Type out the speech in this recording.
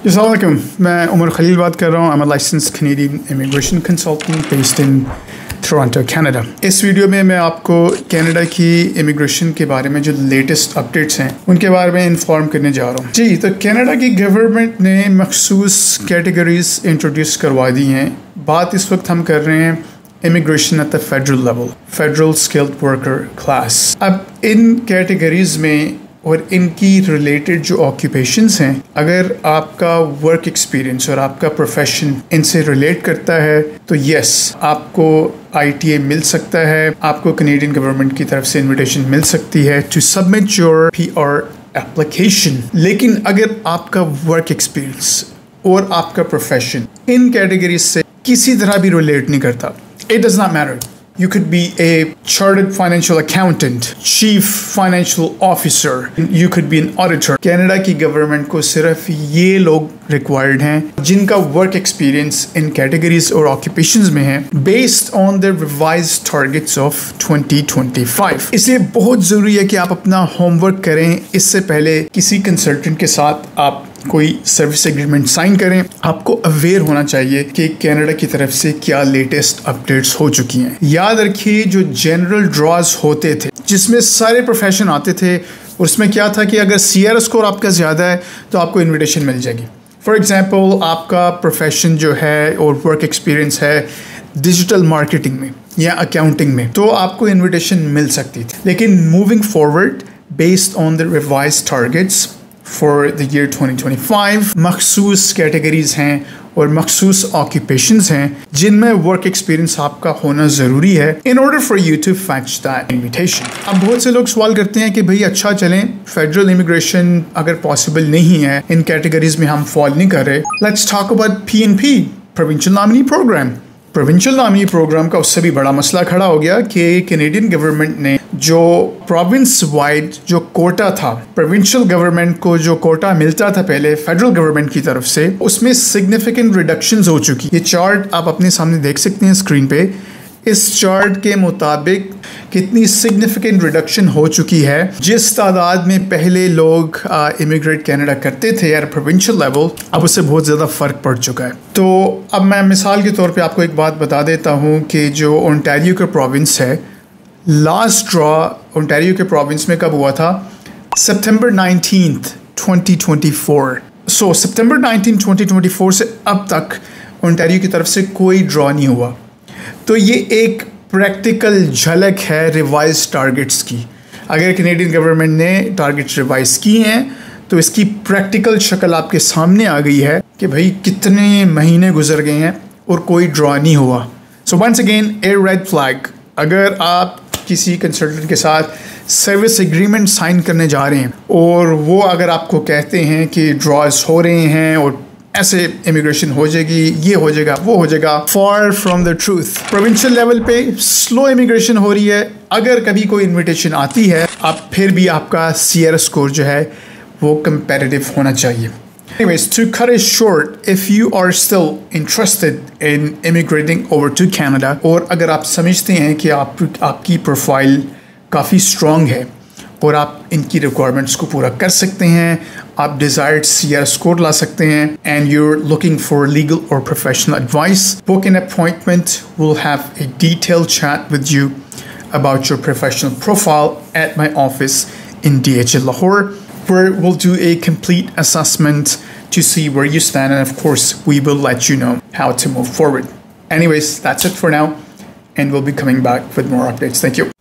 अस्सलाम वालेकुम, मैं उमर खलील बात कर रहा हूँ। I am licensed Canadian immigration consultant based in Toronto Canada. इस वीडियो में मैं आपको कनाडा की इमिग्रेशन के बारे में जो लेटेस्ट अपडेट्स हैं उनके बारे में इन्फॉर्म करने जा रहा हूँ। जी, तो कनाडा की गवर्नमेंट ने मखसूस कैटेगरीज इंट्रोड्यूस करवा दी हैं। बात इस वक्त हम कर रहे हैं immigration at the federal level, federal skilled worker class. अब इन कैटेगरीज में और इनकी रिलेटेड जो ऑक्यूपेशंस हैं, अगर आपका वर्क एक्सपीरियंस और आपका प्रोफेशन इनसे रिलेट करता है तो यस, आपको ITA मिल सकता है, आपको कैनेडियन गवर्नमेंट की तरफ से इनविटेशन मिल सकती है to submit your PR application. लेकिन अगर आपका वर्क एक्सपीरियंस और आपका प्रोफेशन इन कैटेगरीज से किसी तरह भी रिलेट नहीं करता, it does not matter. You could be a chartered financial accountant, chief financial officer, you could be an auditor. Canada की गवर्नमेंट को सिर्फ ये लोग रिक्वायर्ड हैं जिनका वर्क एक्सपीरियंस इन कैटेगरीज और ऑक्यूपेशंस में है based on the revised targets of 2025। इसलिए बहुत ज़रूरी है कि आप अपना होमवर्क करें। इससे पहले किसी कंसल्टेंट के साथ आप कोई सर्विस एग्रीमेंट साइन करें। आपको अवेयर होना चाहिए कि कनाडा की तरफ से क्या लेटेस्ट अपडेट्स हो चुकी हैं। याद रखिए, जो जनरल ड्रॉज होते थे जिसमें सारे प्रोफेशन आते थे, उसमें क्या था कि अगर CR स्कोर आपका ज़्यादा है तो आपको इनविटेशन मिल जाएगी। फॉर एग्जांपल, आपका प्रोफेशन जो है और वर्क एक्सपीरियंस है डिजिटल मार्केटिंग में या अकाउंटिंग में, तो आपको इनविटेशन मिल सकती थी। लेकिन moving forward based on the revised targets for the year 2025, मखसूस कैटेगरीज हैं और मखसूस ऑक्यूपेशंस हैं जिनमें वर्क एक्सपीरियंस आपका होना ज़रूरी है in order for you to fetch that invitation. अब बहुत से लोग सवाल करते हैं कि भाई अच्छा चलें, फेडरल इमिग्रेशन अगर पॉसिबल नहीं है, इन कैटेगरीज में हम फॉल नहीं कर रहे, let's talk about PNP, provincial nominee programme. Provincial nominee programme का उससे भी बड़ा मसला खड़ा हो गया कि कैनेडियन गवर्नमेंट ने जो प्रोविंस वाइड जो कोटा था, प्रोविंशियल गवर्नमेंट को जो कोटा मिलता था पहले फेडरल गवर्नमेंट की तरफ से, उसमें सिग्निफिकेंट रिडक्शंस हो चुकी। ये चार्ट आप अपने सामने देख सकते हैं स्क्रीन पे। इस चार्ट के मुताबिक कितनी सिग्निफिकेंट रिडक्शन हो चुकी है। जिस तादाद में पहले लोग इमिग्रेट कनाडा करते थे यार प्रोविंशियल लेवल, अब उससे बहुत ज़्यादा फ़र्क पड़ चुका है। तो अब मैं मिसाल के तौर पे आपको एक बात बता देता हूँ कि जो ओंटारियो का प्रोविंस है, लास्ट ड्रॉ ओंटारियो के प्रोविंस में कब हुआ था? सितंबर 19, 2024। सो सितंबर 19, 2024 से अब तक ओंटारियो की तरफ से कोई ड्रॉ नहीं हुआ। तो ये एक प्रैक्टिकल झलक है रिवाइज टारगेट्स की। अगर कैनेडियन गवर्नमेंट ने टारगेट्स रिवाइज किए हैं तो इसकी प्रैक्टिकल शक्ल आपके सामने आ गई है कि भाई कितने महीने गुजर गए हैं और कोई ड्रॉ नहीं हुआ। सो वंस अगेन ए रेड फ्लैग। अगर आप किसी कंसल्टेंट के साथ सर्विस एग्रीमेंट साइन करने जा रहे हैं और वो अगर आपको कहते हैं कि ड्रॉज हो रहे हैं और ऐसे इमिग्रेशन हो जाएगी, ये हो जाएगा, वो हो जाएगा, for from the truth. Provincial level पे स्लो इमिग्रेशन हो रही है। अगर कभी कोई इनविटेशन आती है, आप फिर भी आपका CR स्कोर जो है वो कंपैरेटिव होना चाहिए। Anyways, to cut it short, if you are still interested in immigrating over to Canada, और अगर आप समझते हैं कि आपकी प्रोफाइल काफ़ी स्ट्रॉन्ग है और आप इनकी रिक्वायरमेंट्स को पूरा कर सकते हैं, आप डिज़ायर्ड CR स्कोर ला सकते हैं, and you're looking for legal or professional advice, book an appointment. We'll have a detailed chat with you about your professional profile at my office in DHL Lahore, where we'll do a complete assessment to see where you stand, and of course we will let you know how to move forward. Anyways, that's it for now, and we'll be coming back with more updates. Thank you.